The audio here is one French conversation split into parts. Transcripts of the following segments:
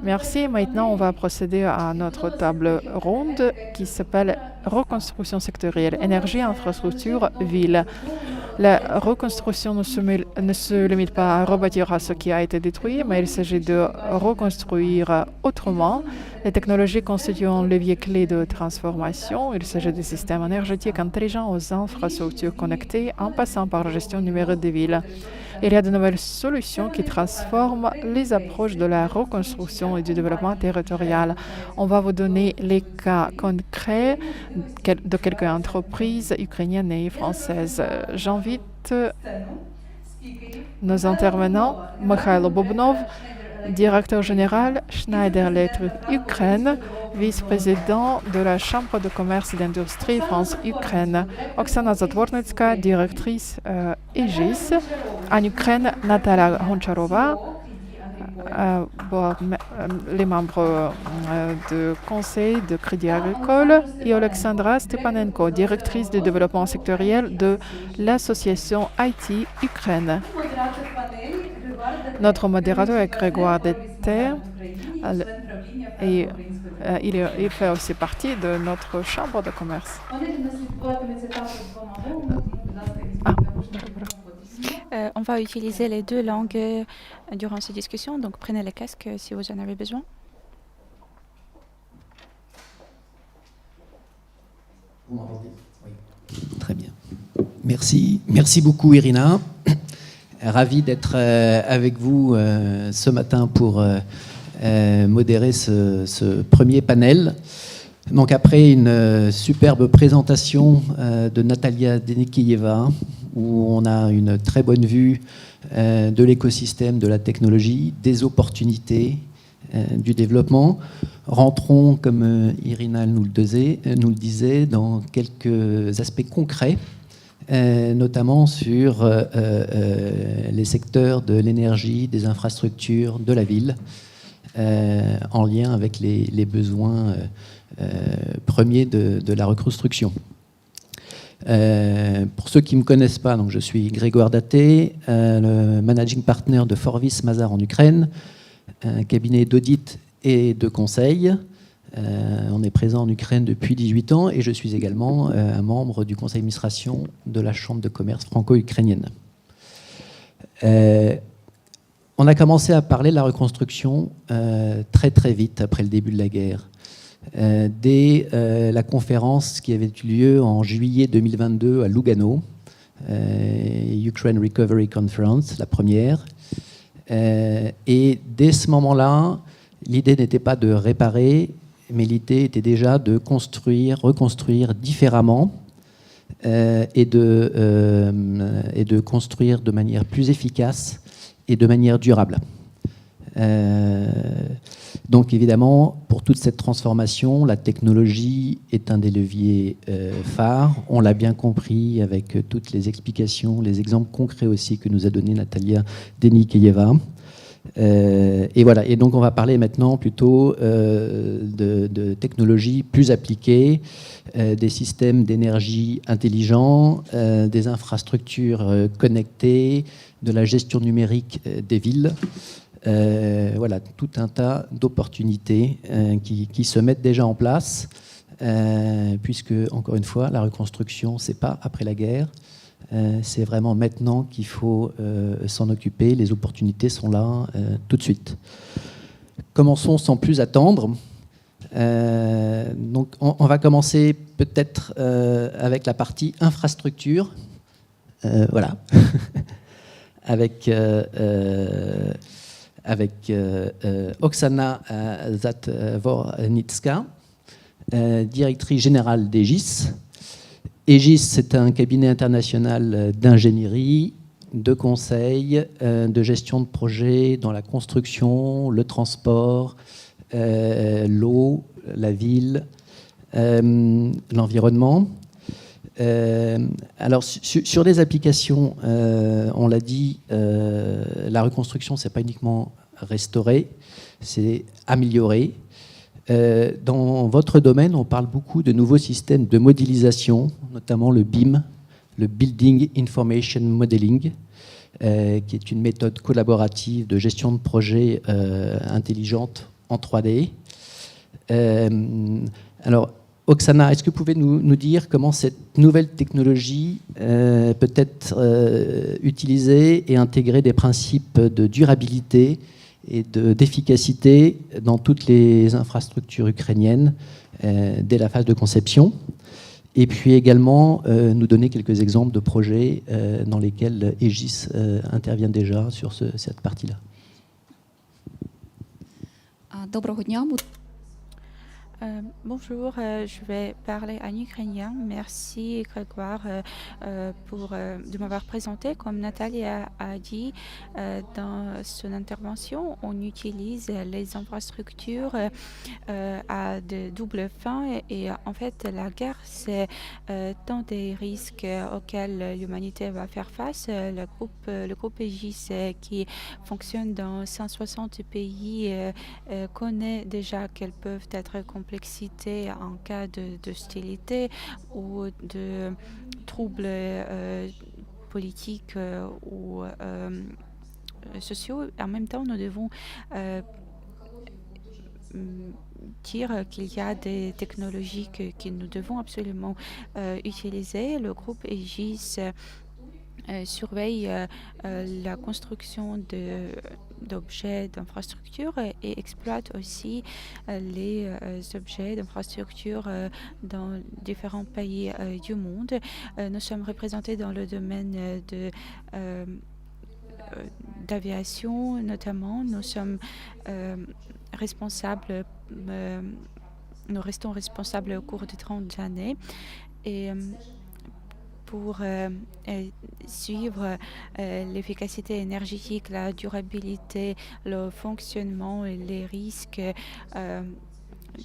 Merci. Maintenant, on va procéder à notre table ronde qui s'appelle Reconstruction sectorielle, énergie, infrastructure, ville. La reconstruction ne se limite pas à rebâtir à ce qui a été détruit, mais il s'agit de reconstruire autrement. Les technologies constituent un levier clé de transformation. Il s'agit des systèmes énergétiques intelligents aux infrastructures connectées en passant par la gestion numérique des villes. Il y a de nouvelles solutions qui transforment les approches de la reconstruction et du développement territorial. On va vous donner les cas concrets de quelques entreprises ukrainiennes et françaises. J'invite nos intervenants, Mikhailo Bobnov, directeur général Schneider Electric Ukraine, vice-président de la Chambre de commerce et d'industrie France-Ukraine, Oksana Zatvornitska, directrice EGIS, en Ukraine, Natalia Goncharova, les membres du Conseil de Crédit Agricole, et Alexandra Stepanenko, directrice du développement sectoriel de l'association IT Ukraine. Notre modérateur est Grégoire Detter et il fait aussi partie de notre chambre de commerce. On va utiliser les deux langues durant ces discussions, donc prenez les casques si vous en avez besoin. Vous m'entendez ? Oui. Très bien. Merci beaucoup Irina. Ravi d'être avec vous ce matin pour modérer ce premier panel. Donc après une superbe présentation de Natalia Denikiyeva, où on a une très bonne vue de l'écosystème, de la technologie, des opportunités, du développement. Rentrons, comme Irina nous le disait, dans quelques aspects concrets, notamment sur les secteurs de l'énergie, des infrastructures, de la ville, en lien avec les besoins premiers de la reconstruction. Pour ceux qui ne me connaissent pas, donc je suis Grégoire Daté, le managing partner de Forvis Mazar en Ukraine, un cabinet d'audit et de conseil. On est présent en Ukraine depuis 18 ans et je suis également un membre du conseil d'administration de la Chambre de commerce franco-ukrainienne. On a commencé à parler de la reconstruction très très vite après le début de la guerre. Dès la conférence qui avait eu lieu en juillet 2022 à Lugano, Ukraine Recovery Conference, la première. Et dès ce moment-là, l'idée n'était pas de réparer, mais l'idée était déjà de reconstruire différemment et de construire de manière plus efficace et de manière durable. Donc évidemment, pour toute cette transformation, la technologie est un des leviers phares. On l'a bien compris avec toutes les explications, les exemples concrets aussi que nous a donné Natalia Denikiyeva. Et voilà. Et donc on va parler maintenant plutôt de technologies plus appliquées, des systèmes d'énergie intelligents, des infrastructures connectées, de la gestion numérique des villes. Voilà, tout un tas d'opportunités qui se mettent déjà en place, puisque, encore une fois, la reconstruction, c'est pas après la guerre, c'est vraiment maintenant qu'il faut s'en occuper. Les opportunités sont là tout de suite. Commençons sans plus attendre. Donc, on va commencer peut-être avec la partie infrastructure. Voilà. avec Oksana Zatvornitska, directrice générale d'EGIS. EGIS, c'est un cabinet international d'ingénierie, de conseil, de gestion de projets dans la construction, le transport, l'eau, la ville, l'environnement. Alors, sur les applications, on l'a dit, la reconstruction, c'est pas uniquement restaurer, c'est améliorer. Dans votre domaine, on parle beaucoup de nouveaux systèmes de modélisation, notamment le BIM, le Building Information Modeling, qui est une méthode collaborative de gestion de projets intelligente en 3D. Alors, Oksana, est-ce que vous pouvez nous dire comment cette nouvelle technologie peut être utilisée et intégrer des principes de durabilité et d'efficacité dans toutes les infrastructures ukrainiennes dès la phase de conception? Et puis également nous donner quelques exemples de projets dans lesquels Aegis intervient déjà sur cette partie-là. Доброго дня. Bonjour, je vais parler en ukrainien. Merci Grégoire de m'avoir présenté. Comme Nathalie a dit dans son intervention, on utilise les infrastructures à de double fin et en fait la guerre c'est tant des risques auxquels l'humanité va faire face. Le groupe Aegis qui fonctionne dans 160 pays connaît déjà quelles peuvent être complexité en cas d'hostilité ou de troubles politiques ou sociaux. En même temps, nous devons dire qu'il y a des technologies que nous devons absolument utiliser. Le groupe Aegis surveille la construction d'objets d'infrastructure et exploite aussi les objets d'infrastructure dans différents pays du monde. Nous sommes représentés dans le domaine d'aviation notamment. Nous sommes responsables, nous restons responsables au cours de 30 années et pour suivre l'efficacité énergétique, la durabilité, le fonctionnement et les risques.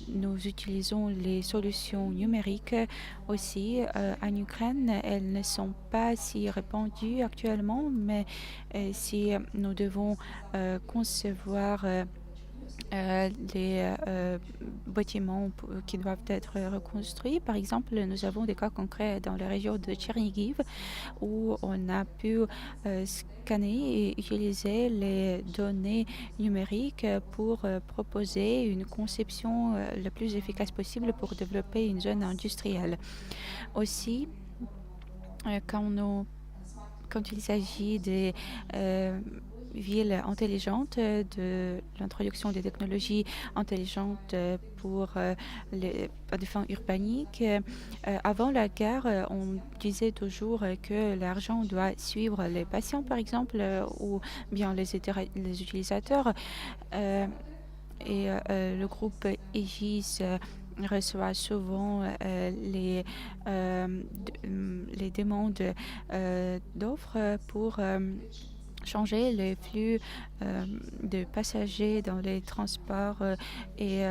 Nous utilisons les solutions numériques aussi en Ukraine. Elles ne sont pas si répandues actuellement, mais si nous devons concevoir les bâtiments qui doivent être reconstruits. Par exemple, nous avons des cas concrets dans la région de Tchernigiv où on a pu scanner et utiliser les données numériques pour proposer une conception la plus efficace possible pour développer une zone industrielle. Aussi, quand il s'agit des villes intelligentes, de l'introduction des technologies intelligentes pour la défense urbanique. Avant la guerre, on disait toujours que l'argent doit suivre les patients, par exemple, ou bien les utilisateurs. Et le groupe Aegis reçoit souvent les demandes d'offres pour changer les flux de passagers dans les transports et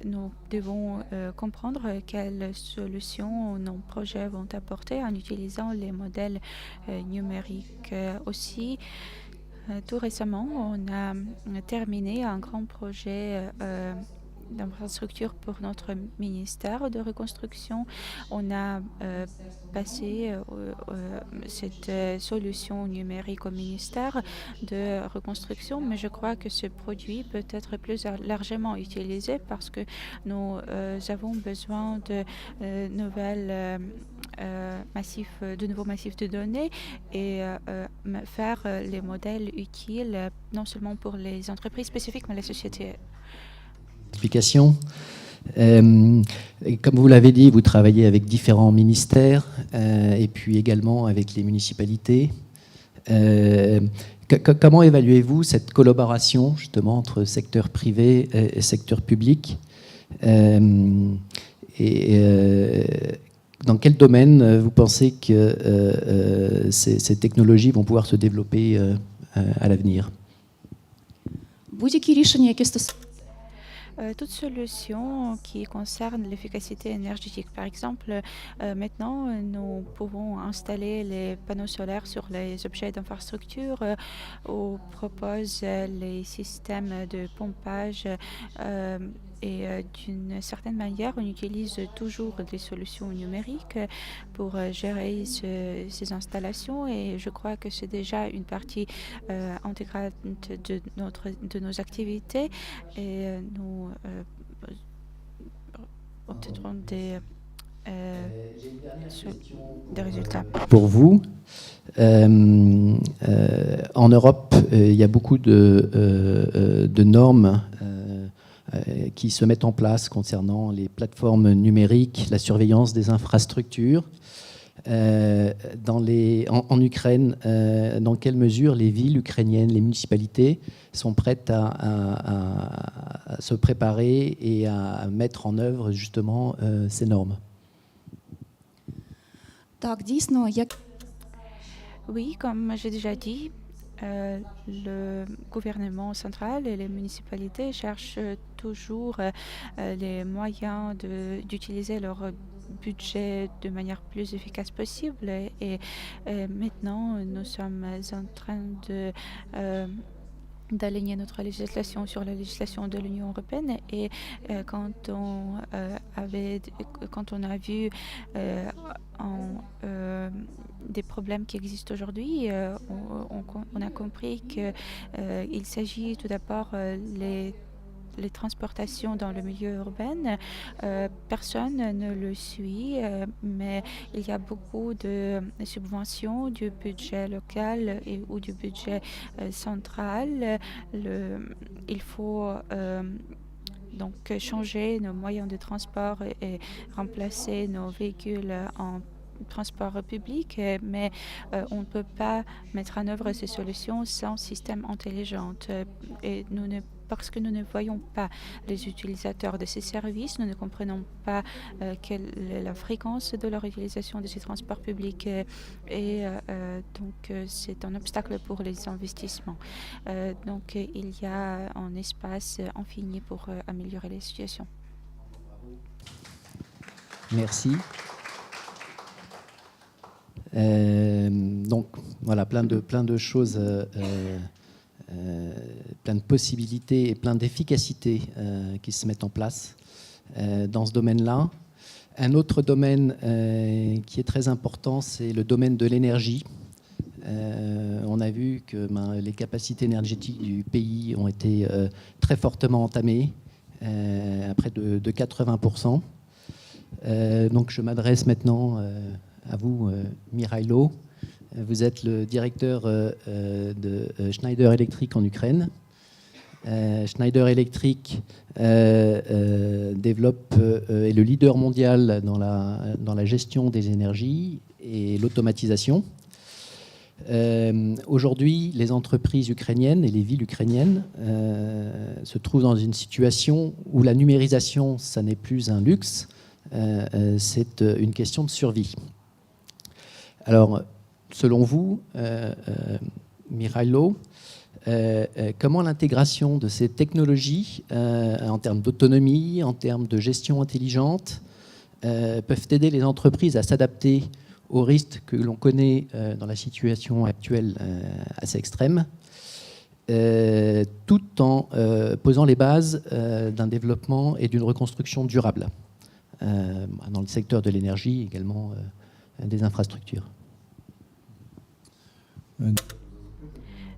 nous devons comprendre quelles solutions nos projets vont apporter en utilisant les modèles numériques aussi. Tout récemment, on a terminé un grand projet d'infrastructure pour notre ministère de reconstruction. On a passé cette solution numérique au ministère de reconstruction, mais je crois que ce produit peut être plus largement utilisé parce que nous avons besoin de nouveaux massifs de données et faire les modèles utiles non seulement pour les entreprises spécifiques, mais les sociétés. Explication. Comme vous l'avez dit, vous travaillez avec différents ministères et puis également avec les municipalités. Comment évaluez-vous cette collaboration justement entre secteur privé et secteur public dans quel domaine vous pensez que ces technologies vont pouvoir se développer à l'avenir? Toute solution qui concerne l'efficacité énergétique. Par exemple, maintenant, nous pouvons installer les panneaux solaires sur les objets d'infrastructure. On propose les systèmes de pompage d'une certaine manière, on utilise toujours des solutions numériques pour gérer ces installations et je crois que c'est déjà une partie intégrante de nos activités et nous obtiendrons des résultats. Pour vous, en Europe, il y a beaucoup de normes qui se mettent en place concernant les plateformes numériques, la surveillance des infrastructures. En Ukraine, dans quelle mesure les villes ukrainiennes, les municipalités sont prêtes à se préparer et à mettre en œuvre justement ces normes? Так, дійсно, як Oui, comme j'ai déjà dit, le gouvernement central et les municipalités cherchent toujours les moyens d'utiliser leur budget de manière plus efficace possible. Et maintenant, nous sommes en train d'aligner notre législation sur la législation de l'Union européenne et quand on a vu des problèmes qui existent aujourd'hui, on a compris qu'il s'agit tout d'abord les transportations dans le milieu urbain, personne ne le suit, mais il y a beaucoup de subventions du budget local ou du budget central. Il faut donc changer nos moyens de transport et remplacer nos véhicules en transport public, mais on ne peut pas mettre en œuvre ces solutions sans système intelligent. Et parce que nous ne voyons pas les utilisateurs de ces services, nous ne comprenons pas quelle est la fréquence de leur utilisation de ces transports publics donc c'est un obstacle pour les investissements. Donc il y a un espace infini pour améliorer les situations. Merci. Donc voilà, plein de choses, plein de possibilités et plein d'efficacités qui se mettent en place dans ce domaine-là. Un autre domaine qui est très important, c'est le domaine de l'énergie. On a vu que les capacités énergétiques du pays ont été très fortement entamées, à près de 80%. Donc je m'adresse maintenant à vous, Mikhailo. Vous êtes le directeur de Schneider Electric en Ukraine. Schneider Electric développe est le leader mondial dans la gestion des énergies et l'automatisation. Aujourd'hui, les entreprises ukrainiennes et les villes ukrainiennes se trouvent dans une situation où la numérisation, ça n'est plus un luxe, c'est une question de survie. Alors, selon vous, Mikhailo, comment l'intégration de ces technologies en termes d'autonomie, en termes de gestion intelligente, peuvent aider les entreprises à s'adapter aux risques que l'on connaît dans la situation actuelle assez extrême, tout en posant les bases d'un développement et d'une reconstruction durable dans le secteur de l'énergie, également des infrastructures.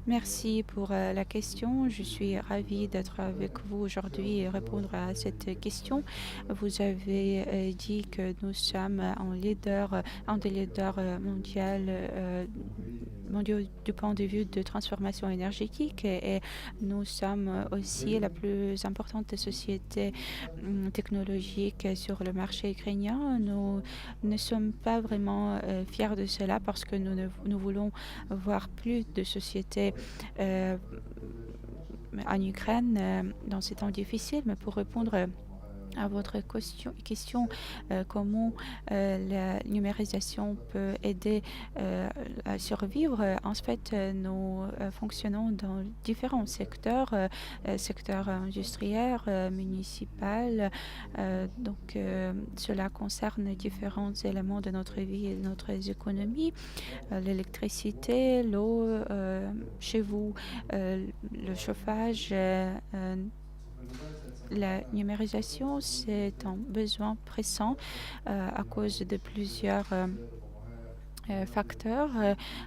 Merci pour la question. Je suis ravie d'être avec vous aujourd'hui et répondre à cette question. Vous avez dit que nous sommes un des leaders mondiaux du point de vue de transformation énergétique et nous sommes aussi la plus importante société technologique sur le marché ukrainien. Nous ne sommes pas vraiment fiers de cela parce que nous voulons voir plus de sociétés en Ukraine dans ces temps difficiles, mais pour répondre à votre question, comment la numérisation peut aider à survivre. En fait, nous fonctionnons dans différents secteurs, secteur industriel, municipal. Donc, cela concerne différents éléments de notre vie et de notre économie. L'électricité, l'eau, chez vous, le chauffage, la numérisation, c'est un besoin pressant à cause de plusieurs facteurs.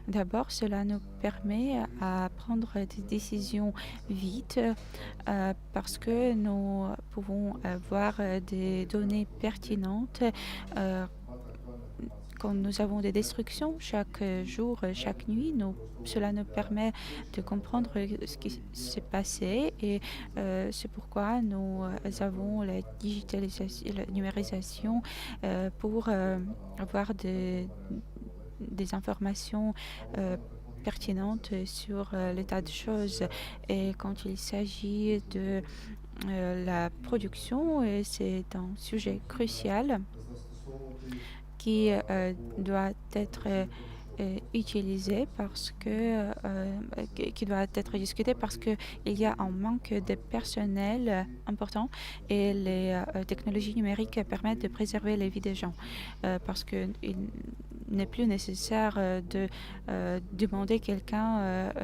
D'abord, cela nous permet à prendre des décisions vite parce que nous pouvons avoir des données pertinentes. Quand nous avons des destructions chaque jour, chaque nuit, cela nous permet de comprendre ce qui s'est passé et c'est pourquoi nous avons la digitalisation, la numérisation pour avoir des informations pertinentes sur l'état de choses. Et quand il s'agit de la production, c'est un sujet crucial qui doit être utilisé parce que qui doit être discuté parce que il y a un manque de personnel important et les technologies numériques permettent de préserver les vies des gens parce que il n'est plus nécessaire de demander quelqu'un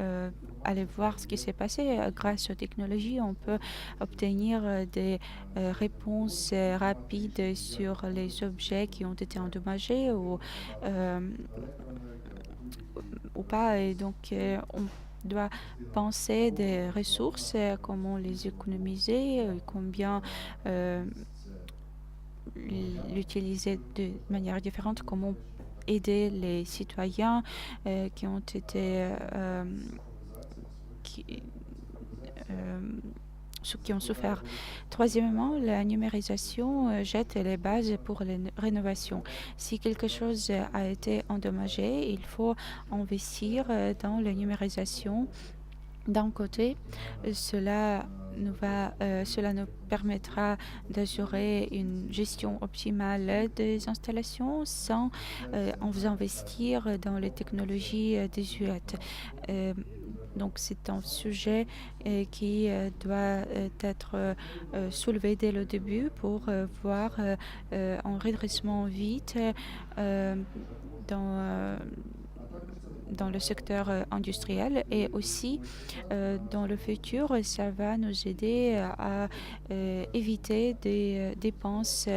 aller voir ce qui s'est passé. Grâce aux technologies, on peut obtenir des réponses rapides sur les objets qui ont été endommagés ou pas. Et donc, on doit penser des ressources, comment les économiser, combien l'utiliser de manière différente, comment aider les citoyens qui ont été qui ont souffert. Troisièmement, la numérisation jette les bases pour les rénovations. Si quelque chose a été endommagé, il faut investir dans la numérisation. D'un côté, cela nous permettra d'assurer une gestion optimale des installations sans investir dans les technologies désuètes. Donc c'est un sujet qui doit être soulevé dès le début pour voir un redressement vite dans le secteur industriel et aussi dans le futur, ça va nous aider à éviter des dépenses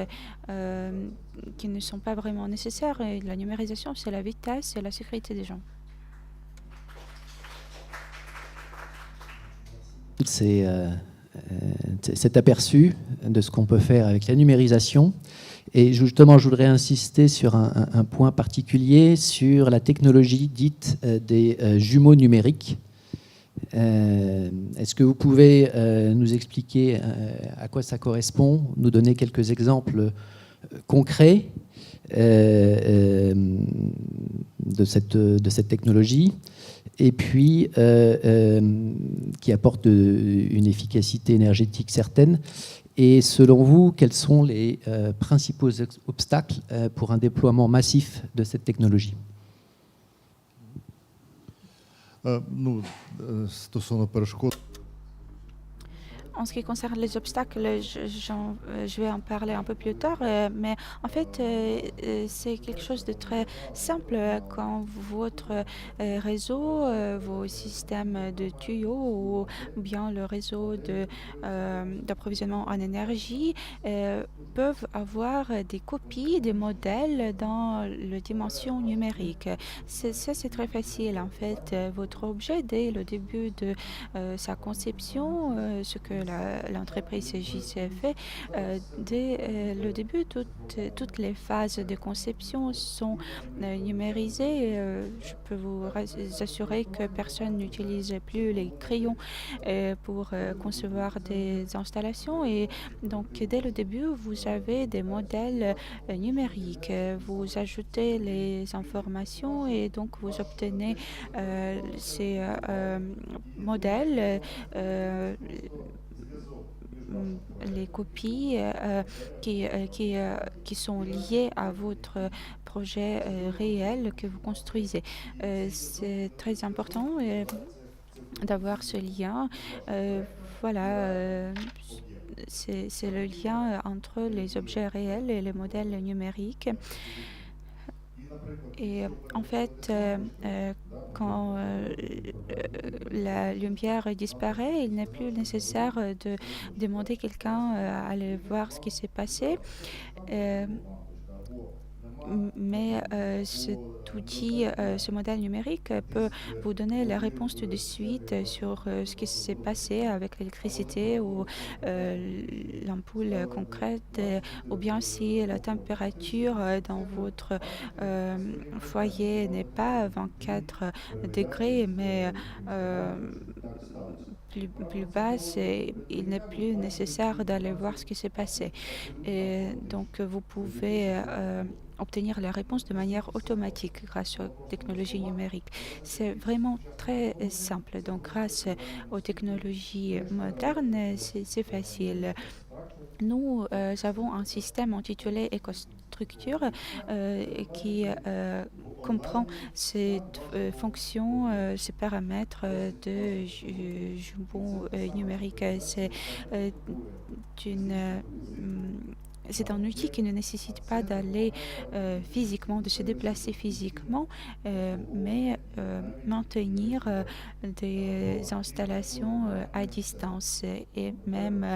qui ne sont pas vraiment nécessaires. Et la numérisation, c'est la vitesse et la sécurité des gens. Cet aperçu de ce qu'on peut faire avec la numérisation. Et justement, je voudrais insister sur un point particulier, sur la technologie dite des jumeaux numériques. Est-ce que vous pouvez nous expliquer à quoi ça correspond, nous donner quelques exemples concrets de cette technologie et puis qui apporte une efficacité énergétique certaine. Et selon vous, quels sont les principaux obstacles pour un déploiement massif de cette technologie? Стосовно перешкод. En ce qui concerne les obstacles, je vais en parler un peu plus tard, mais en fait, c'est quelque chose de très simple. Quand votre réseau, vos systèmes de tuyaux ou bien le réseau d'approvisionnement en énergie peuvent avoir des copies des modèles dans la dimension numérique. Ça, c'est très facile. En fait, votre objet, dès le début de sa conception, ce que l'entreprise JC fait, dès le début, toutes les phases de conception sont numérisées. Je peux vous assurer que personne n'utilise plus les crayons pour concevoir des installations. Et donc, dès le début, vous avez des modèles numériques. Vous ajoutez les informations et donc vous obtenez ces modèles. Les copies qui sont liées à votre projet réel que vous construisez. C'est très important d'avoir ce lien. Voilà, c'est le lien entre les objets réels et les modèles numériques. Et en fait, quand la lumière disparaît, il n'est plus nécessaire de demander à quelqu'un à aller voir ce qui s'est passé. Mais cet outil, ce modèle numérique peut vous donner la réponse tout de suite sur ce qui s'est passé avec l'électricité ou l'ampoule concrète, ou bien si la température dans votre foyer n'est pas 24 degrés, mais plus basse, et il n'est plus nécessaire d'aller voir ce qui s'est passé. Et donc, vous pouvez obtenir la réponse de manière automatique grâce aux technologies numériques. C'est vraiment très simple. Donc, grâce aux technologies modernes, c'est facile. Nous avons un système intitulé EcoStructure qui comprend ces fonctions, ces paramètres de jumbo numérique. C'est un outil qui ne nécessite pas d'aller physiquement, de se déplacer physiquement, mais maintenir des installations à distance et même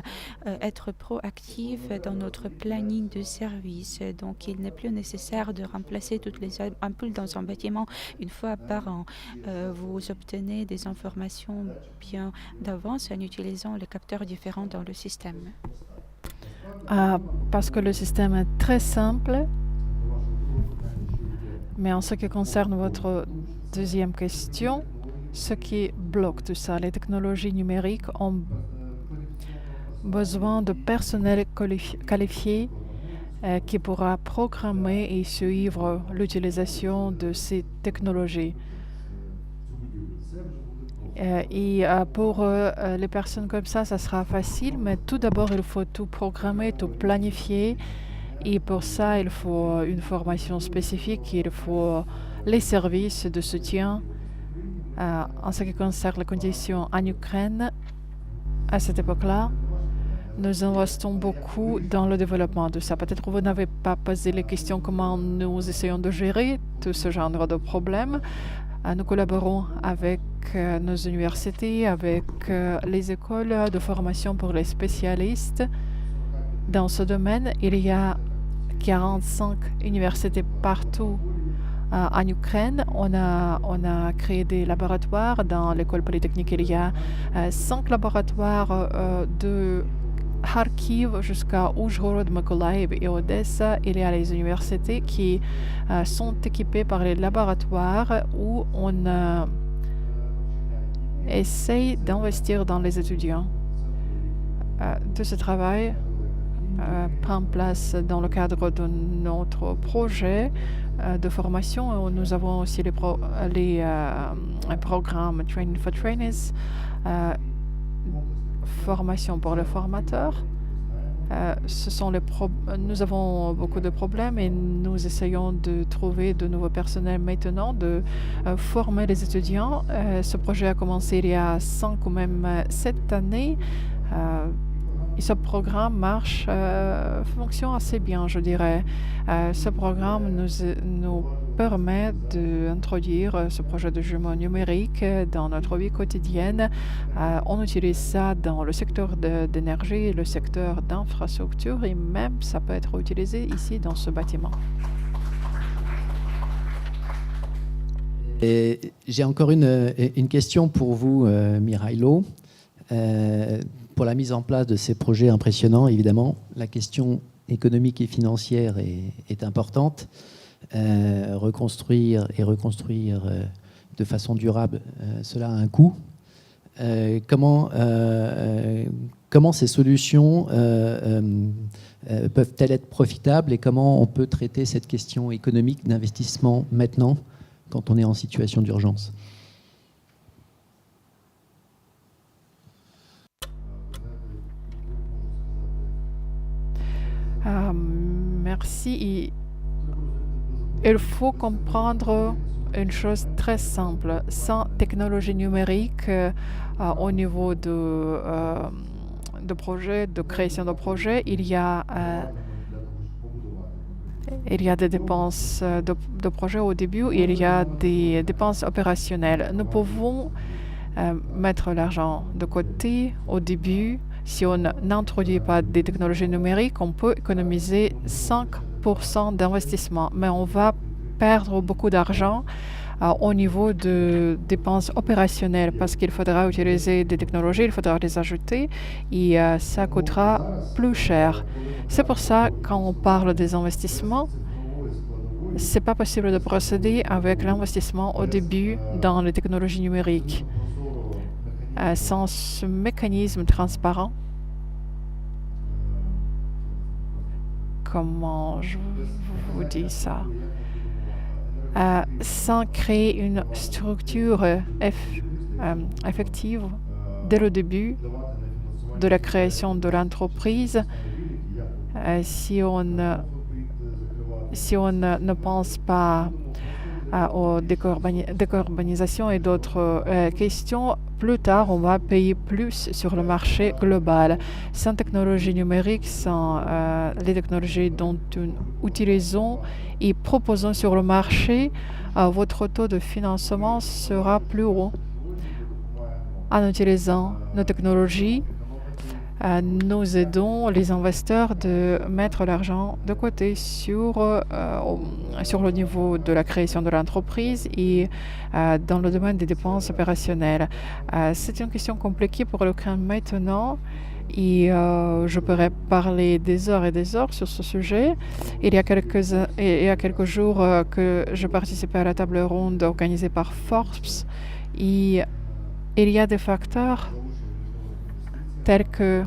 être proactif dans notre planning de service. Donc, il n'est plus nécessaire de remplacer toutes les ampoules dans un bâtiment une fois par an. Vous obtenez des informations bien d'avance en utilisant les capteurs différents dans le système. Parce que le système est très simple, mais en ce qui concerne votre deuxième question, ce qui bloque tout ça, les technologies numériques ont besoin de personnel qualifié qui pourra programmer et suivre l'utilisation de ces technologies. Et pour les personnes comme ça sera facile, mais tout d'abord, il faut tout programmer, tout planifier. Et pour ça, il faut une formation spécifique, il faut les services de soutien. En ce qui concerne les conditions en Ukraine, à cette époque-là, nous investons beaucoup dans le développement de ça. Peut-être que vous n'avez pas posé les questions comment nous essayons de gérer tout ce genre de problèmes. Nous collaborons avec nos universités, avec les écoles de formation pour les spécialistes. Dans ce domaine, il y a 45 universités partout en Ukraine. On a créé des laboratoires. Dans l'école polytechnique, il y a 5 laboratoires de Kharkiv jusqu'à Uzhhorod, Mykolaiv et Odessa. Il y a les universités qui sont équipées par les laboratoires où on essaye d'investir dans les étudiants. Tout ce travail prend place dans le cadre de notre projet de formation. Nous avons aussi les programmes Training for Trainees, formation pour les formateurs. Nous avons beaucoup de problèmes et nous essayons de trouver de nouveaux personnels maintenant, de former les étudiants. Ce projet a commencé il y a 5 ou même 7 années. Et ce programme fonctionne assez bien, je dirais. Ce programme nous permet d'introduire ce projet de jumeaux numérique dans notre vie quotidienne. On utilise ça dans le secteur d'énergie, le secteur d'infrastructure et même ça peut être utilisé ici dans ce bâtiment. J'ai encore une question pour vous, Mirailo. Pour la mise en place de ces projets impressionnants, évidemment, la question économique et financière est importante. Reconstruire de façon durable, cela a un coût. Comment ces solutions peuvent-elles être profitables et comment on peut traiter cette question économique d'investissement maintenant quand on est en situation d'urgence ? Merci. Il faut comprendre une chose très simple. Sans technologie numérique, au niveau de création de projets, il y a il y a des dépenses de projet au début, il y a des dépenses opérationnelles. Nous pouvons mettre l'argent de côté au début. Si on n'introduit pas des technologies numériques, on peut économiser 5% d'investissement, mais on va perdre beaucoup d'argent au niveau de dépenses opérationnelles parce qu'il faudra utiliser des technologies, il faudra les ajouter et ça coûtera plus cher. C'est pour ça, quand on parle des investissements, c'est pas possible de procéder avec l'investissement au début dans les technologies numériques. Sans ce mécanisme transparent, comment je vous dis ça? Sans créer une structure effective dès le début de la création de l'entreprise, si on ne pense pas aux décarbonisations et d'autres questions, plus tard, on va payer plus sur le marché global. Sans technologie numérique, sans les technologies dont nous utilisons et proposons sur le marché, votre taux de financement sera plus haut. En utilisant nos technologies, nous aidons les investisseurs de mettre l'argent de côté sur le niveau de la création de l'entreprise et dans le domaine des dépenses opérationnelles. C'est une question compliquée pour l'Ukraine maintenant et je pourrais parler des heures et des heures sur ce sujet. Il y a quelques jours que je participais à la table ronde organisée par Forbes et il y a des facteurs tels que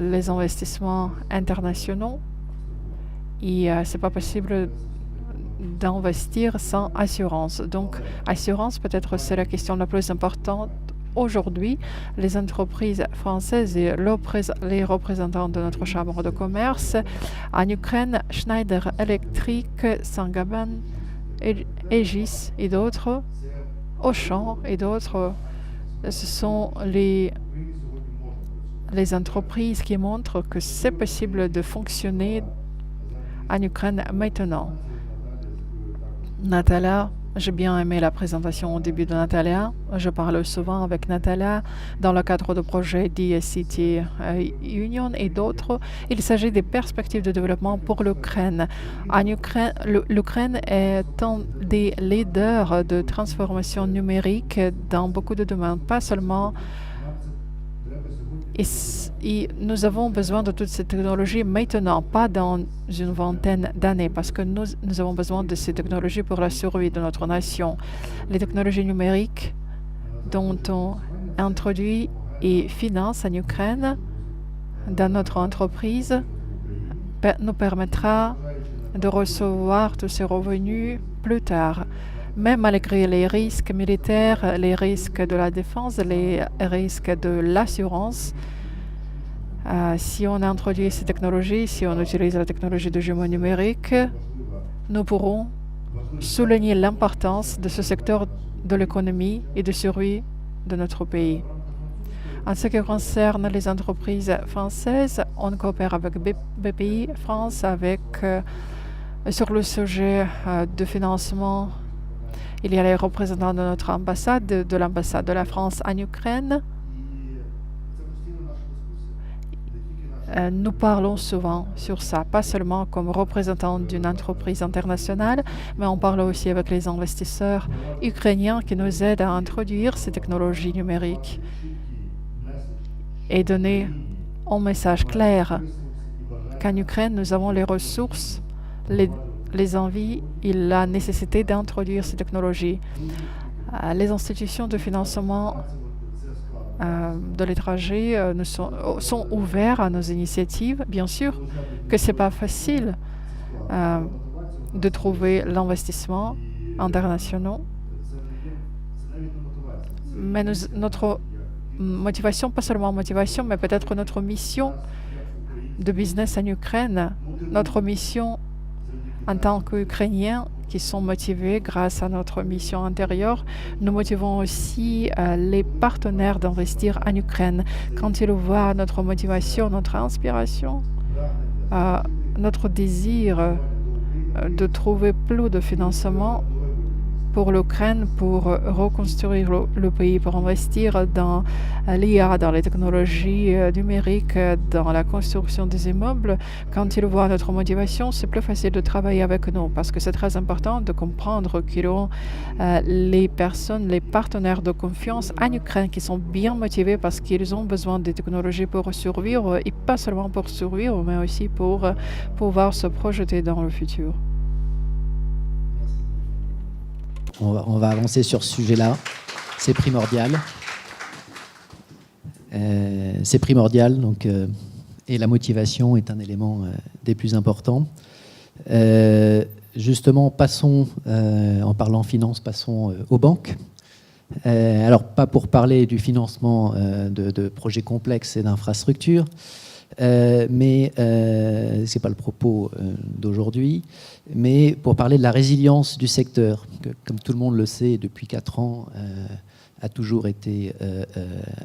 les investissements internationaux et c'est pas possible d'investir sans assurance. Donc, assurance, peut-être, c'est la question la plus importante aujourd'hui. Les entreprises françaises et les représentants de notre chambre de commerce en Ukraine, Schneider Electric, Saint-Gobain, Aegis et d'autres, Auchan et d'autres, ce sont les entreprises qui montrent que c'est possible de fonctionner en Ukraine maintenant. Natalia, j'ai bien aimé la présentation au début de Natalia. Je parle souvent avec Natalia dans le cadre de projets DSCT Union et d'autres. Il s'agit des perspectives de développement pour l'Ukraine. En Ukraine, l'Ukraine est un des leaders de transformation numérique dans beaucoup de domaines, pas seulement. Et nous avons besoin de toutes ces technologies maintenant, pas dans une vingtaine d'années, parce que nous avons besoin de ces technologies pour la survie de notre nation. Les technologies numériques dont on introduit et finance en Ukraine dans notre entreprise nous permettra de recevoir tous ces revenus plus tard. Même malgré les risques militaires, les risques de la défense, les risques de l'assurance, si on introduit ces technologies, si on utilise la technologie de jumeaux numériques, nous pourrons souligner l'importance de ce secteur de l'économie et de survie de notre pays. En ce qui concerne les entreprises françaises, on coopère avec BPI France, sur le sujet de financement. Il y a les représentants de notre ambassade, de l'ambassade de la France en Ukraine. Nous parlons souvent sur ça, pas seulement comme représentants d'une entreprise internationale, mais on parle aussi avec les investisseurs ukrainiens qui nous aident à introduire ces technologies numériques et donner un message clair qu'en Ukraine, nous avons les ressources, les envies et la nécessité d'introduire ces technologies. Les institutions de financement de l'étranger sont ouverts à nos initiatives. Bien sûr que ce n'est pas facile de trouver l'investissement international, mais notre motivation, pas seulement motivation, mais peut-être notre mission de business en Ukraine, notre mission en tant qu'Ukrainiens qui sont motivés grâce à notre mission intérieure, nous motivons aussi les partenaires d'investir en Ukraine. Quand ils voient notre motivation, notre inspiration, notre désir de trouver plus de financement pour l'Ukraine, pour reconstruire le pays, pour investir dans l'IA, dans les technologies numériques, dans la construction des immeubles. Quand ils voient notre motivation, c'est plus facile de travailler avec nous parce que c'est très important de comprendre qu'ils ont les personnes, les partenaires de confiance en Ukraine qui sont bien motivés parce qu'ils ont besoin des technologies pour survivre et pas seulement pour survivre, mais aussi pour pouvoir se projeter dans le futur. On va avancer sur ce sujet-là. C'est primordial. C'est primordial, donc, et la motivation est un élément des plus importants. Justement, passons, en parlant finance, passons aux banques. Alors, pas pour parler du financement de projets complexes et d'infrastructures, mais ce n'est pas le propos d'aujourd'hui, mais pour parler de la résilience du secteur, que, comme tout le monde le sait, depuis 4 ans, a toujours été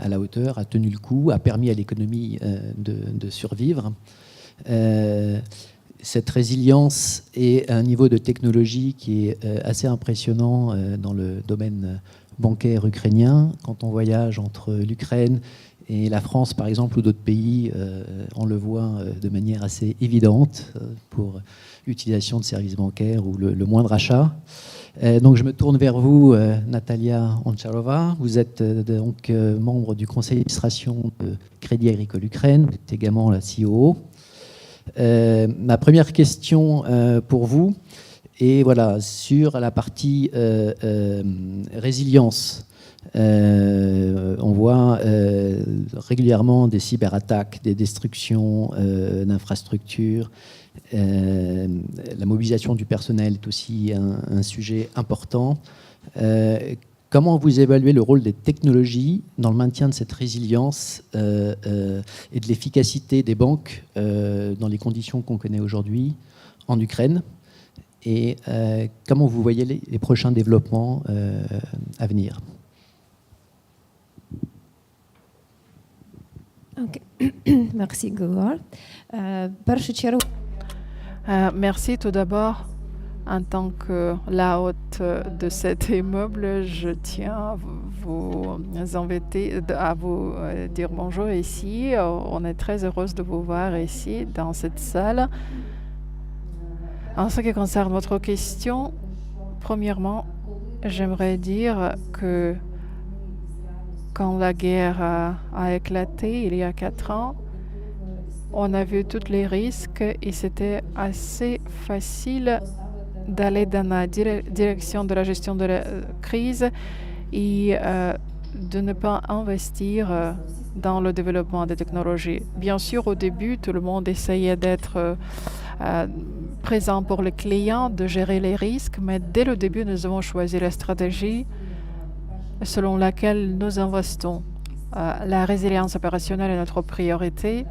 à la hauteur, a tenu le coup, a permis à l'économie de survivre. Cette résilience est à un niveau de technologie qui est assez impressionnant dans le domaine bancaire ukrainien. Quand on voyage entre l'Ukraine et la France, par exemple, ou d'autres pays, on le voit de manière assez évidente pour l'utilisation de services bancaires ou le moindre achat. Donc je me tourne vers vous, Natalia Ancharova. Vous êtes donc membre du conseil d'administration de Crédit Agricole Ukraine. Vous êtes également la COO. Ma première question pour vous est voilà, sur la partie résilience. On voit régulièrement des cyberattaques, des destructions d'infrastructures. La mobilisation du personnel est aussi un sujet important. Comment vous évaluez le rôle des technologies dans le maintien de cette résilience et de l'efficacité des banques dans les conditions qu'on connaît aujourd'hui en Ukraine? Et comment vous voyez les prochains développements à venir? Ok. Merci, Gregor. Merci tout d'abord. En tant que la hôte de cet immeuble, je tiens à vous inviter, à vous dire bonjour ici. On est très heureuse de vous voir ici, dans cette salle. En ce qui concerne votre question, premièrement, j'aimerais dire que quand la guerre a éclaté il y a 4 ans, on a vu tous les risques et c'était assez facile d'aller dans la direction de la gestion de la crise et de ne pas investir dans le développement des technologies. Bien sûr, au début, tout le monde essayait d'être présent pour les clients, de gérer les risques, mais dès le début, nous avons choisi la stratégie selon laquelle nous investons. La résilience opérationnelle est notre priorité.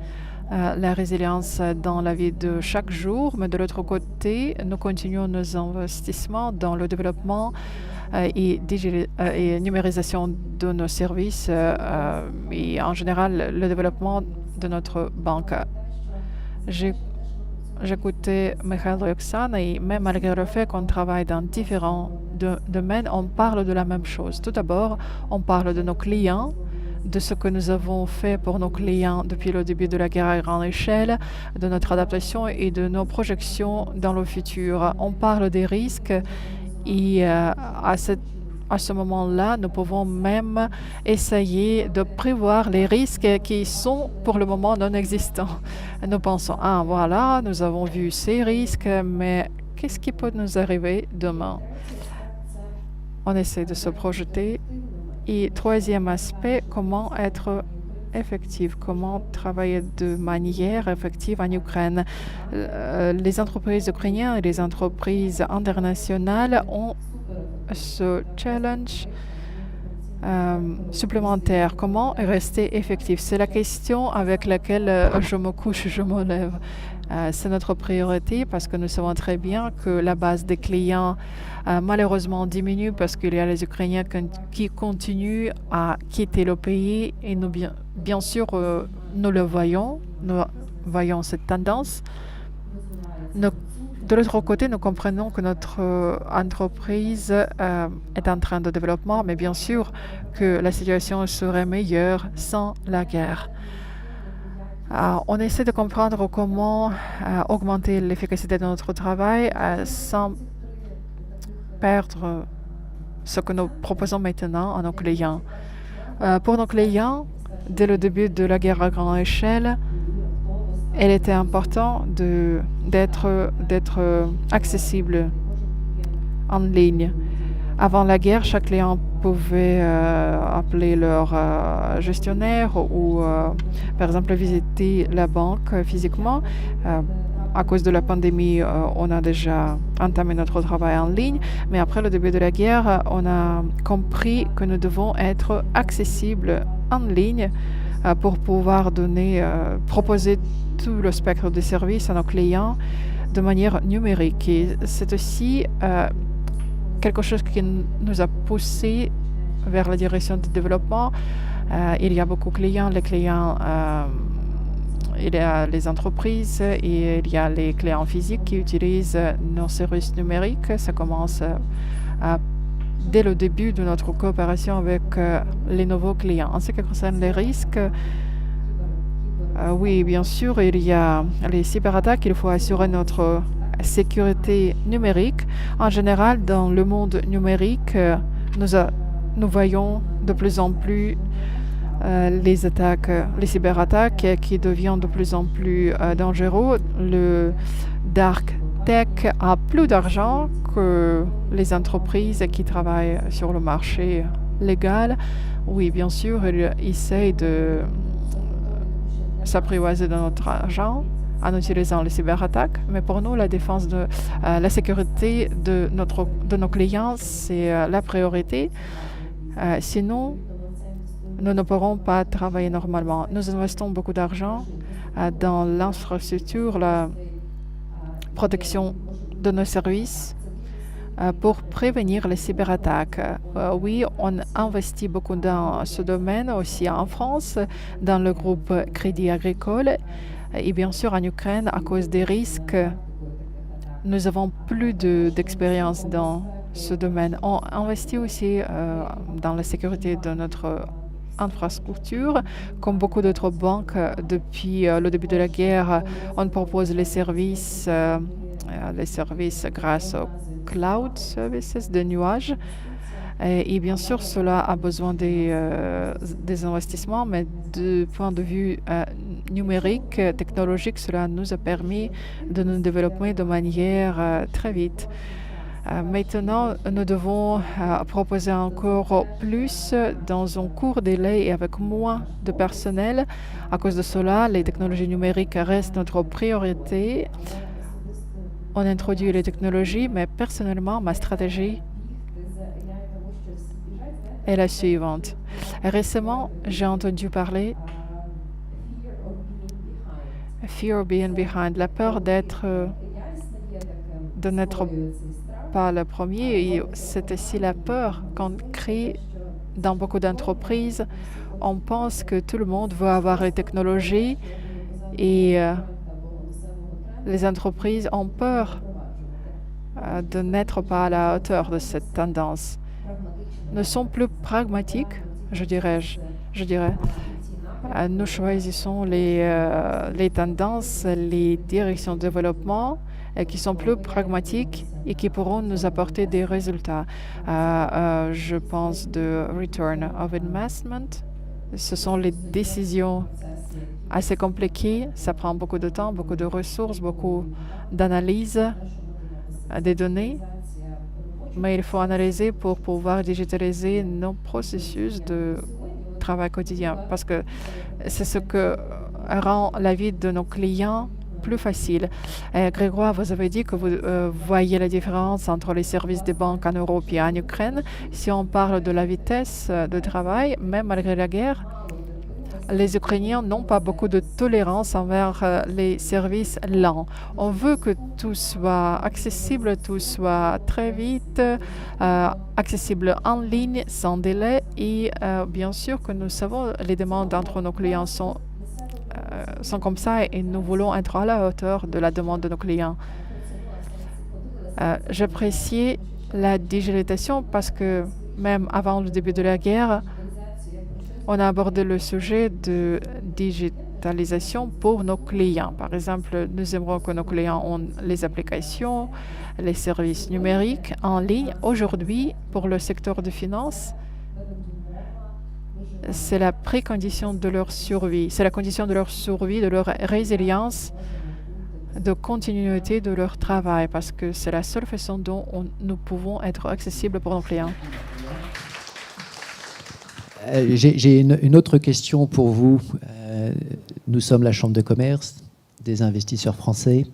La résilience dans la vie de chaque jour, mais de l'autre côté, nous continuons nos investissements dans le développement et numérisation de nos services et en général le développement de notre banque. J'écoutais Mikhail et Oksana et même malgré le fait qu'on travaille dans différents domaines, on parle de la même chose. Tout d'abord, on parle de nos clients, de ce que nous avons fait pour nos clients depuis le début de la guerre à grande échelle, de notre adaptation et de nos projections dans le futur. On parle des risques et à ce moment-là, nous pouvons même essayer de prévoir les risques qui sont pour le moment non existants. Nous pensons, ah voilà, nous avons vu ces risques, mais qu'est-ce qui peut nous arriver demain? On essaie de se projeter. Et troisième aspect, comment être effectif, comment travailler de manière effective en Ukraine. Les entreprises ukrainiennes et les entreprises internationales ont ce challenge supplémentaire. Comment rester effectif? C'est la question avec laquelle je me couche, je me lève. C'est notre priorité parce que nous savons très bien que la base des clients malheureusement diminue parce qu'il y a les Ukrainiens qui continuent à quitter le pays et nous, bien sûr, nous le voyons, nous voyons cette tendance. De l'autre côté, nous comprenons que notre entreprise est en train de développement, mais bien sûr que la situation serait meilleure sans la guerre. On essaie de comprendre comment augmenter l'efficacité de notre travail sans perdre ce que nous proposons maintenant à nos clients. Pour nos clients, dès le début de la guerre à grande échelle, il était important d'être accessible en ligne. Avant la guerre, chaque client pouvait appeler leur gestionnaire ou, par exemple, visiter la banque physiquement. À cause de la pandémie, on a déjà entamé notre travail en ligne, mais après le début de la guerre, on a compris que nous devons être accessibles en ligne pour pouvoir proposer tout le spectre de services à nos clients de manière numérique. Et c'est aussi quelque chose qui nous a poussé vers la direction du développement. Il y a beaucoup de clients. Il y a les entreprises et il y a les clients physiques qui utilisent nos services numériques. Ça commence dès le début de notre coopération avec les nouveaux clients. En ce qui concerne les risques, oui, bien sûr, il y a les cyberattaques. Il faut assurer notre sécurité numérique. En général, dans le monde numérique, nous voyons de plus en plus les cyberattaques qui deviennent de plus en plus dangereux. Le dark tech a plus d'argent que les entreprises qui travaillent sur le marché légal. Oui, bien sûr, ils essayent de s'apprivoiser de notre argent en utilisant les cyberattaques, mais pour nous, la défense de la sécurité de nos clients, c'est la priorité. Sinon, nous ne pourrons pas travailler normalement. Nous investons beaucoup d'argent dans l'infrastructure, la protection de nos services pour prévenir les cyberattaques. Oui, on investit beaucoup dans ce domaine aussi en France, dans le groupe Crédit Agricole. Et bien sûr, en Ukraine, à cause des risques, nous avons plus d'expérience dans ce domaine. On investit aussi dans la sécurité de notre infrastructure. Comme beaucoup d'autres banques, depuis le début de la guerre, on propose les services grâce aux cloud services de nuages. Et bien sûr, cela a besoin des investissements, mais du point de vue numérique, technologique, cela nous a permis de nous développer de manière très vite. Maintenant, nous devons proposer encore plus dans un court délai et avec moins de personnel. À cause de cela, les technologies numériques restent notre priorité. On introduit les technologies, mais personnellement, ma stratégie est la suivante. Récemment, j'ai entendu parler Fear of being behind, la peur de n'être pas le premier. Et c'est aussi la peur qu'on crée dans beaucoup d'entreprises. On pense que tout le monde veut avoir les technologies et les entreprises ont peur de n'être pas à la hauteur de cette tendance. Nous sommes plus pragmatiques, je dirais. Nous choisissons les tendances, les directions de développement qui sont plus pragmatiques et qui pourront nous apporter des résultats. Je pense de return of investment. Ce sont les décisions assez compliquées. Ça prend beaucoup de temps, beaucoup de ressources, beaucoup d'analyse des données. Mais il faut analyser pour pouvoir digitaliser nos processus de travail quotidien parce que c'est ce que rend la vie de nos clients plus facile. Grégoire, vous avez dit que vous voyez la différence entre les services des banques en Europe et en Ukraine. Si on parle de la vitesse de travail, même malgré la guerre, les Ukrainiens n'ont pas beaucoup de tolérance envers les services lents. On veut que tout soit accessible, tout soit très vite, accessible en ligne, sans délai. Et bien sûr que nous savons les demandes entre nos clients sont comme ça et nous voulons être à la hauteur de la demande de nos clients. J'apprécie la digitalisation parce que même avant le début de la guerre, on a abordé le sujet de digitalisation pour nos clients. Par exemple, nous aimerions que nos clients ont les applications, les services numériques en ligne. Aujourd'hui, pour le secteur de finance, c'est la précondition de leur survie. C'est la condition de leur survie, de leur résilience, de continuité de leur travail, parce que c'est la seule façon dont nous pouvons être accessibles pour nos clients. J'ai une autre question pour vous. Nous sommes la Chambre de commerce des investisseurs français.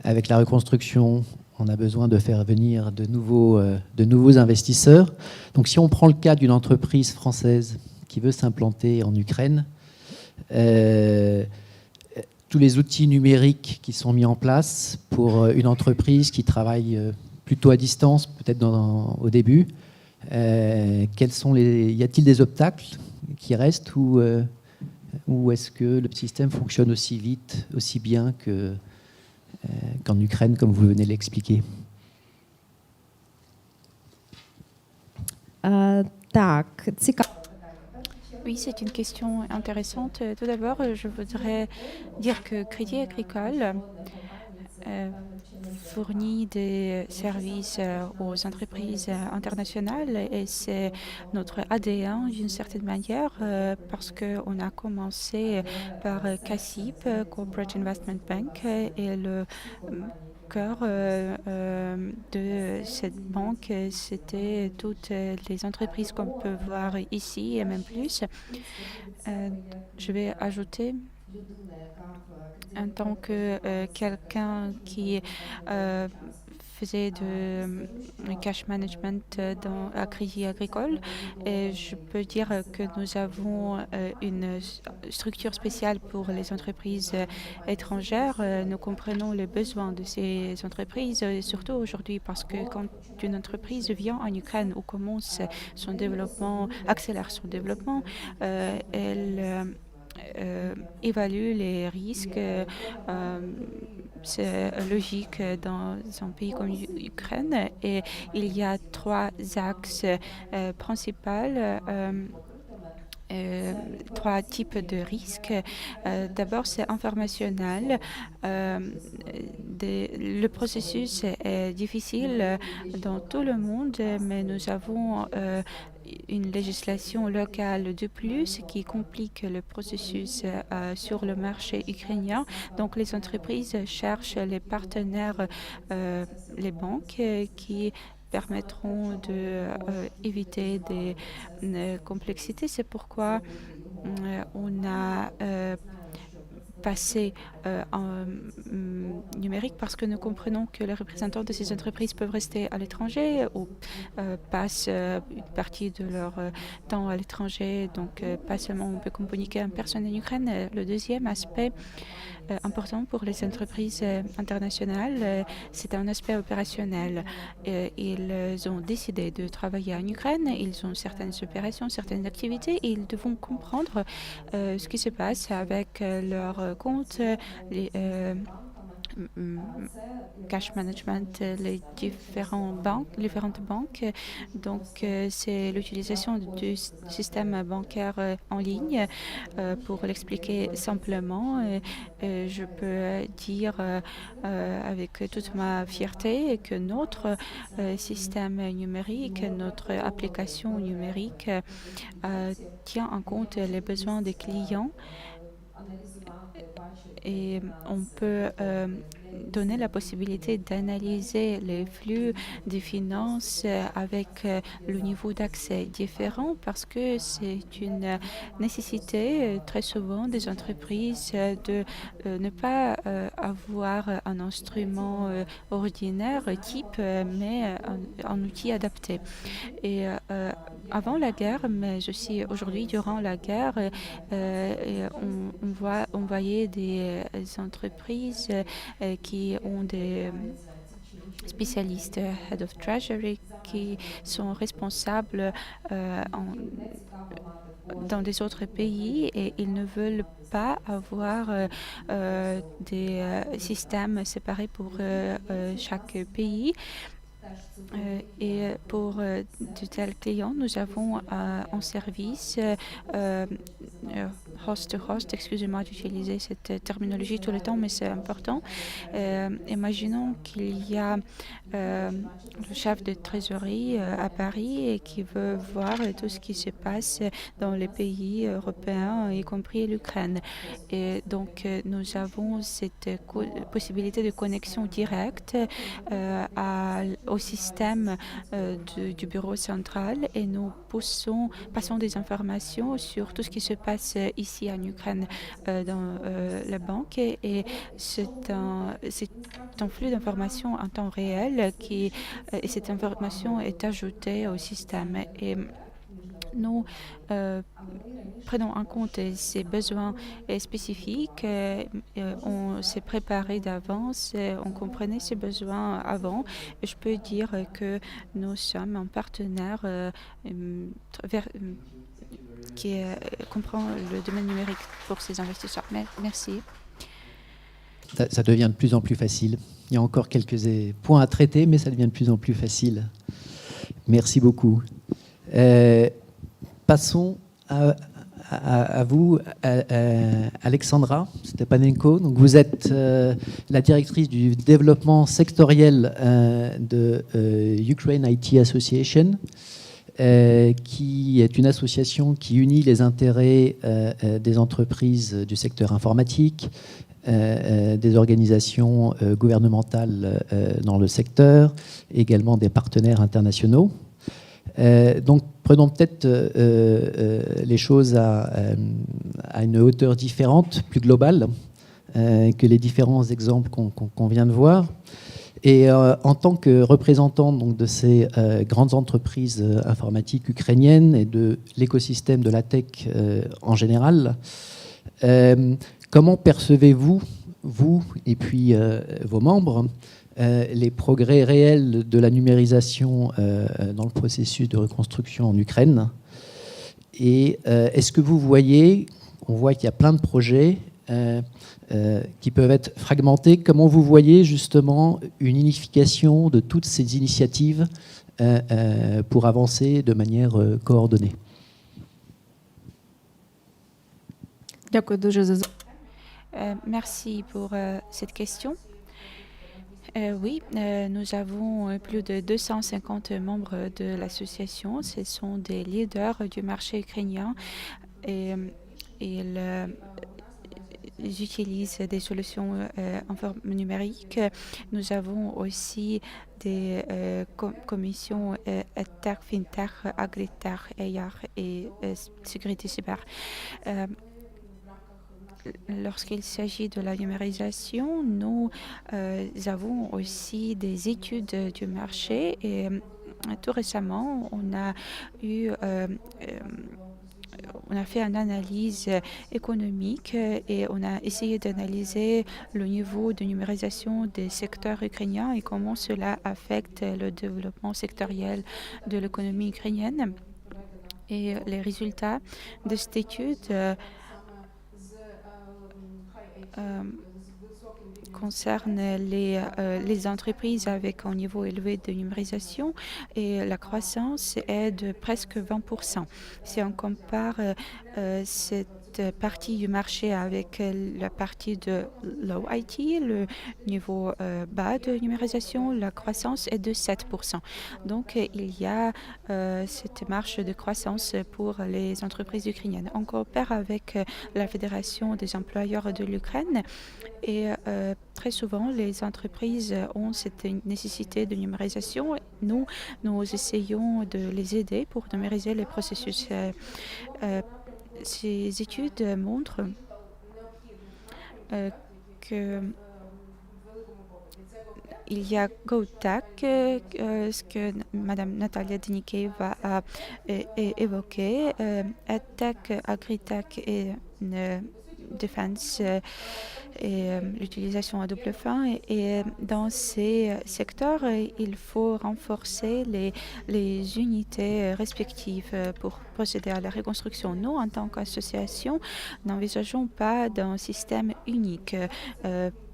Avec la reconstruction, on a besoin de faire venir de nouveaux investisseurs. Donc si on prend le cas d'une entreprise française qui veut s'implanter en Ukraine, tous les outils numériques qui sont mis en place pour une entreprise qui travaille plutôt à distance, peut-être au début, y a-t-il des obstacles qui restent ou est-ce que le système fonctionne aussi vite, aussi bien qu'en Ukraine, comme vous venez de l'expliquer? Oui, c'est une question intéressante. Tout d'abord, je voudrais dire que Crédit Agricole fournit des services aux entreprises internationales et c'est notre ADN d'une certaine manière parce qu'on a commencé par CACIB, Corporate Investment Bank, et le cœur de cette banque, c'était toutes les entreprises qu'on peut voir ici et même plus. Je vais ajouter, en tant que quelqu'un qui faisait de cash management à Crédit Agricole, et je peux dire que nous avons une structure spéciale pour les entreprises étrangères. Nous comprenons les besoins de ces entreprises, surtout aujourd'hui parce que quand une entreprise vient en Ukraine ou commence son développement, accélère son développement, elle évalue les risques. C'est logique dans un pays comme l'Ukraine. Et il y a 3 axes principaux. 3 types de risques. D'abord, c'est informationnel. Le processus est difficile dans tout le monde, mais nous avons une législation locale de plus qui complique le processus sur le marché ukrainien. Donc, les entreprises cherchent les partenaires, les banques, qui permettront d'éviter des complexités. C'est pourquoi on a passé en numérique, parce que nous comprenons que les représentants de ces entreprises peuvent rester à l'étranger ou passent une partie de leur temps à l'étranger. Donc, pas seulement on peut communiquer en personne en Ukraine. Le deuxième aspect important pour les entreprises internationales, c'est un aspect opérationnel. Ils ont décidé de travailler en Ukraine, ils ont certaines opérations, certaines activités, et ils devront comprendre ce qui se passe avec leurs comptes, les cash management, les différentes banques. Donc, c'est l'utilisation du système bancaire en ligne. Pour l'expliquer simplement, je peux dire avec toute ma fierté que notre système numérique, notre application numérique tient en compte les besoins des clients. Et on peut donner la possibilité d'analyser les flux des finances avec le niveau d'accès différent, parce que c'est une nécessité très souvent des entreprises de ne pas avoir un instrument ordinaire type, mais un outil adapté. Et avant la guerre, mais aussi aujourd'hui durant la guerre, on voyait des entreprises qui ont des spécialistes, Head of Treasury, qui sont responsables dans des autres pays et ils ne veulent pas avoir des systèmes séparés pour chaque pays. Et pour de tels clients, nous avons en service host-to-host, excusez-moi d'utiliser cette terminologie tout le temps, mais c'est important. Imaginons qu'il y a le chef de trésorerie à Paris et qui veut voir tout ce qui se passe dans les pays européens, y compris l'Ukraine. Et donc, nous avons cette possibilité de connexion directe au système du bureau central et nous passons des informations sur tout ce qui se passe ici en Ukraine dans la banque et c'est un flux d'informations en temps réel et cette information est ajoutée au système. Et nous prenons en compte ces besoins spécifiques. On s'est préparé d'avance, on comprenait ces besoins avant. Je peux dire que nous sommes un partenaire qui comprend le domaine numérique pour ces investisseurs. Merci. Ça devient de plus en plus facile. Il y a encore quelques points à traiter, mais ça devient de plus en plus facile. Merci beaucoup. Passons à vous, Alexandra Stepanenko. Donc vous êtes la directrice du développement sectoriel de Ukraine IT Association, qui est une association qui unit les intérêts des entreprises du secteur informatique, des organisations gouvernementales dans le secteur, également des partenaires internationaux. Donc, prenons peut-être les choses à une hauteur différente, plus globale, que les différents exemples qu'on vient de voir. Et en tant que représentant donc, de ces grandes entreprises informatiques ukrainiennes et de l'écosystème de la tech en général, comment percevez-vous, vous et puis vos membres, les progrès réels de la numérisation dans le processus de reconstruction en Ukraine? Et est-ce que vous voyez, on voit qu'il y a plein de projets qui peuvent être fragmentés, comment vous voyez justement une unification de toutes ces initiatives pour avancer de manière coordonnée? Merci pour cette question. Oui, nous avons plus de 250 membres de l'association. Ce sont des leaders du marché ukrainien et ils utilisent des solutions numériques. Nous avons aussi des commissions EdTech, FinTech, AgriTech, AR et sécurité cyber. Lorsqu'il s'agit de la numérisation, nous avons aussi des études du marché et tout récemment, on a fait une analyse économique et on a essayé d'analyser le niveau de numérisation des secteurs ukrainiens et comment cela affecte le développement sectoriel de l'économie ukrainienne. Et les résultats de cette étude concerne les entreprises avec un niveau élevé de numérisation et la croissance est de presque 20%. Si on compare cette partie du marché avec la partie de low IT, le niveau bas de numérisation, la croissance est de 7%. Donc il y a cette marche de croissance pour les entreprises ukrainiennes. On coopère avec la Fédération des employeurs de l'Ukraine et très souvent les entreprises ont cette nécessité de numérisation. Nous essayons de les aider pour numériser les processus. Ces études montrent que il y a GoTech, ce que Mme Natalia Denikeva a évoqué, EdTech, AgriTech et défense et l'utilisation à double fin. Et dans ces secteurs, il faut renforcer les unités respectives pour procéder à la reconstruction. Nous, en tant qu'association, n'envisageons pas d'un système unique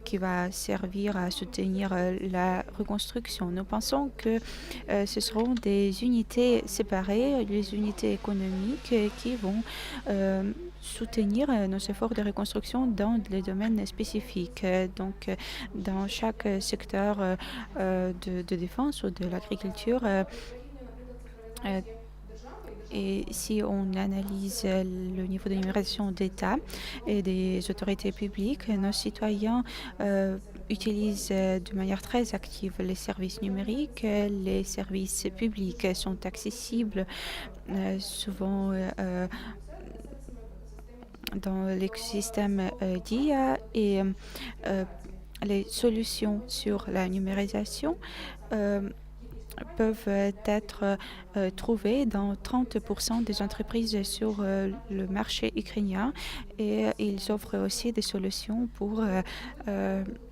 qui va servir à soutenir la reconstruction. Nous pensons que ce seront des unités séparées, les unités économiques qui vont soutenir nos efforts de reconstruction dans les domaines spécifiques. Donc, dans chaque secteur de défense ou de l'agriculture, et si on analyse le niveau de numérisation d'État et des autorités publiques, nos citoyens utilisent de manière très active les services numériques. Les services publics sont accessibles souvent dans l'écosystème d'IA et les solutions sur la numérisation peuvent être trouvées dans 30% des entreprises sur le marché ukrainien et ils offrent aussi des solutions pour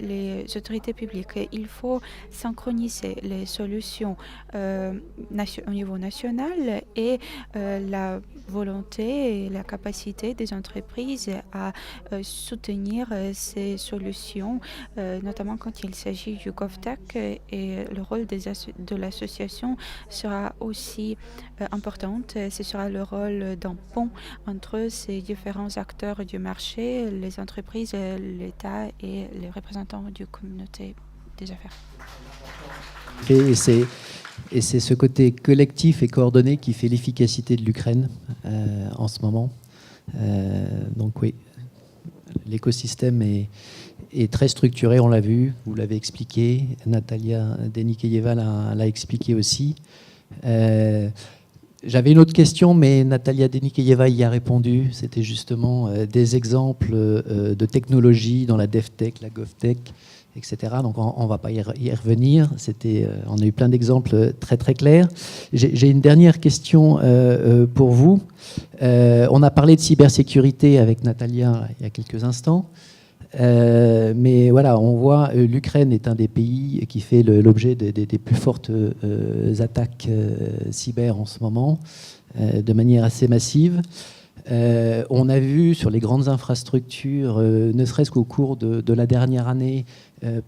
les autorités publiques. Il faut synchroniser les solutions au niveau national et la volonté et la capacité des entreprises à soutenir ces solutions, notamment quand il s'agit du GovTech, et le rôle de l'association sera aussi importante. Ce sera le rôle d'un pont entre ces différents acteurs du marché, les entreprises, l'État et les représentants de la communauté des affaires. Et c'est ce côté collectif et coordonné qui fait l'efficacité de l'Ukraine en ce moment. Donc oui, l'écosystème est très structuré, on l'a vu, vous l'avez expliqué, Natalia Denikeyeva l'a expliqué aussi. J'avais une autre question, mais Natalia Denikeyeva y a répondu. C'était justement des exemples de technologies dans la DevTech, la GovTech, etc. Donc on ne va pas y revenir. On a eu plein d'exemples très très clairs. J'ai une dernière question pour vous. On a parlé de cybersécurité avec Natalia il y a quelques instants. Mais voilà, on voit l'Ukraine est un des pays qui fait l'objet des plus fortes attaques cyber en ce moment, de manière assez massive. On a vu sur les grandes infrastructures, ne serait-ce qu'au cours de la dernière année,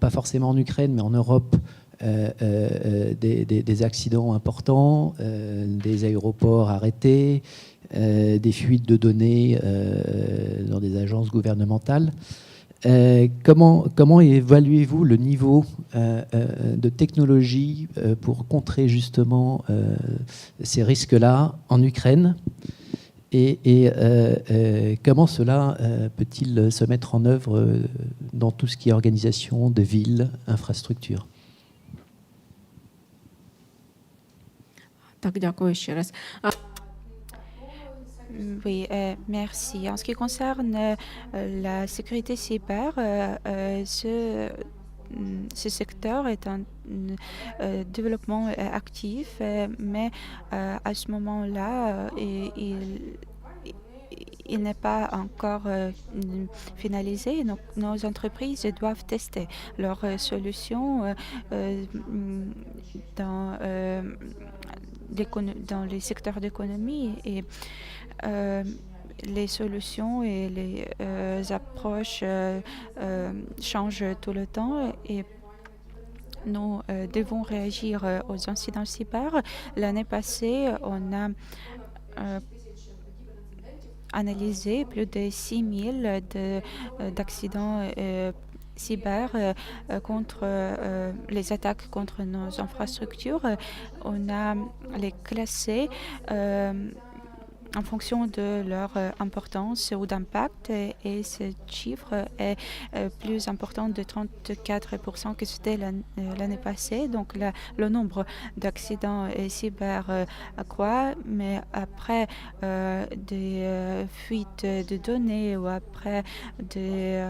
pas forcément en Ukraine, mais en Europe, des accidents importants, des aéroports arrêtés, des fuites de données dans des agences gouvernementales. Comment évaluez-vous le niveau de technologie pour contrer justement ces risques-là en Ukraine et comment cela peut-il se mettre en œuvre dans tout ce qui est organisation de villes, infrastructures? Так, дякую ще раз. Oui, merci. En ce qui concerne la sécurité cyber, ce secteur est un développement actif, mais à ce moment-là, il n'est pas encore finalisé. Donc, nos entreprises doivent tester leurs solutions dans les secteurs d'économie et les solutions et les approches changent tout le temps et nous devons réagir aux incidents cyber. L'année passée, on a analysé plus de 6000 d'accidents cyber contre les attaques contre nos infrastructures. On a les classés en fonction de leur importance ou d'impact et ce chiffre est plus important de 34% que c'était l'année passée. Donc le nombre d'accidents cyber accroît, mais après des fuites de données ou après des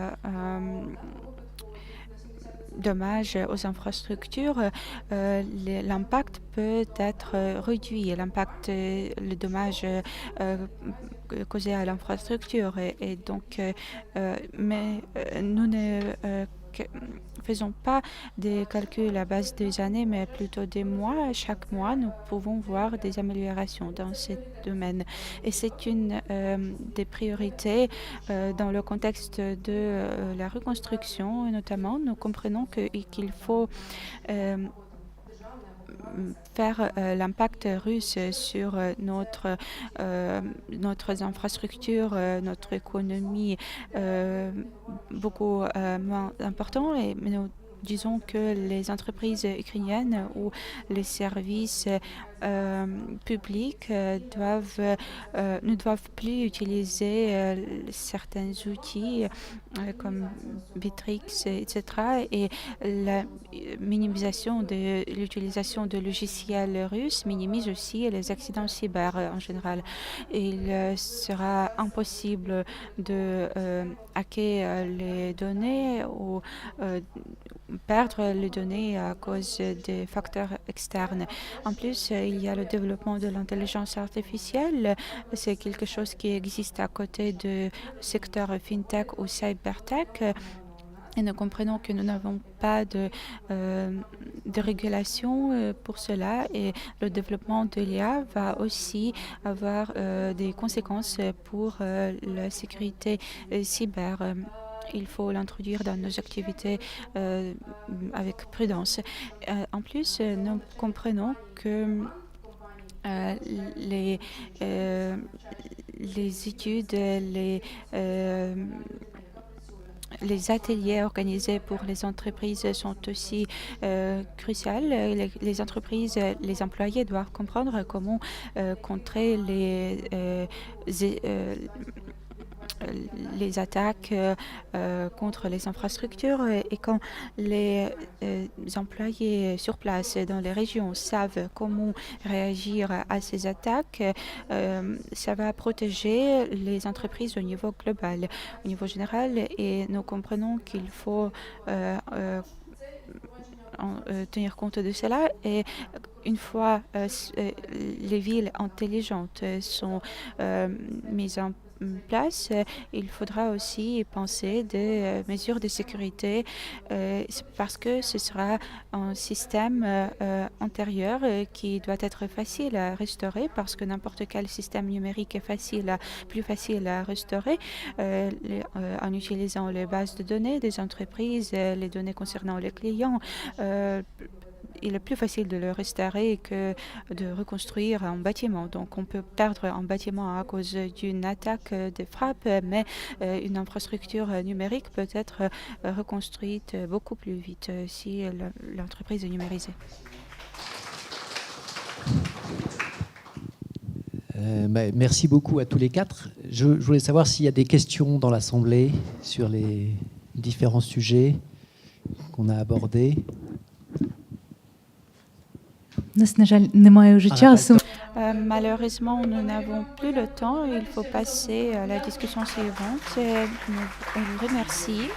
dommages aux infrastructures, l'impact peut être réduit, le dommage causé à l'infrastructure. Et donc, mais nous ne faisons pas des calculs à base des années, mais plutôt des mois. Chaque mois, nous pouvons voir des améliorations dans ce domaine. Et c'est une des priorités dans le contexte de la reconstruction. Et notamment, nous comprenons qu'il faut faire l'impact russe sur notre infrastructure, notre économie beaucoup moins important. Mais nous disons que les entreprises ukrainiennes ou les services publics ne doivent plus utiliser certains outils comme Bittrex, etc. Et la minimisation de l'utilisation de logiciels russes minimise aussi les accidents cyber en général. Il sera impossible de hacker les données ou perdre les données à cause des facteurs externes. En plus, il y a le développement de l'intelligence artificielle. C'est quelque chose qui existe à côté du secteur fintech ou cybertech. Et nous comprenons que nous n'avons pas de régulation pour cela, et le développement de l'IA va aussi avoir des conséquences pour la sécurité cyber. Il faut l'introduire dans nos activités avec prudence. En plus, nous comprenons que les études, les ateliers organisés pour les entreprises sont aussi cruciaux. Les entreprises, les employés doivent comprendre comment contrer les attaques contre les infrastructures, et quand les employés sur place dans les régions savent comment réagir à ces attaques, ça va protéger les entreprises au niveau global, au niveau général, et nous comprenons qu'il faut tenir compte de cela. Et une fois les villes intelligentes sont mises en place, il faudra aussi penser des mesures de sécurité parce que ce sera un système antérieur qui doit être facile à restaurer, parce que n'importe quel système numérique est plus facile à restaurer en utilisant les bases de données des entreprises, les données concernant les clients. Il est plus facile de le restaurer que de reconstruire un bâtiment. Donc on peut perdre un bâtiment à cause d'une attaque de frappe, mais une infrastructure numérique peut être reconstruite beaucoup plus vite si l'entreprise est numérisée. Merci beaucoup à tous les quatre. Je voulais savoir s'il y a des questions dans l'Assemblée sur les différents sujets qu'on a abordés. Malheureusement, nous n'avons plus le temps. Il faut passer à la discussion suivante. On vous remercie.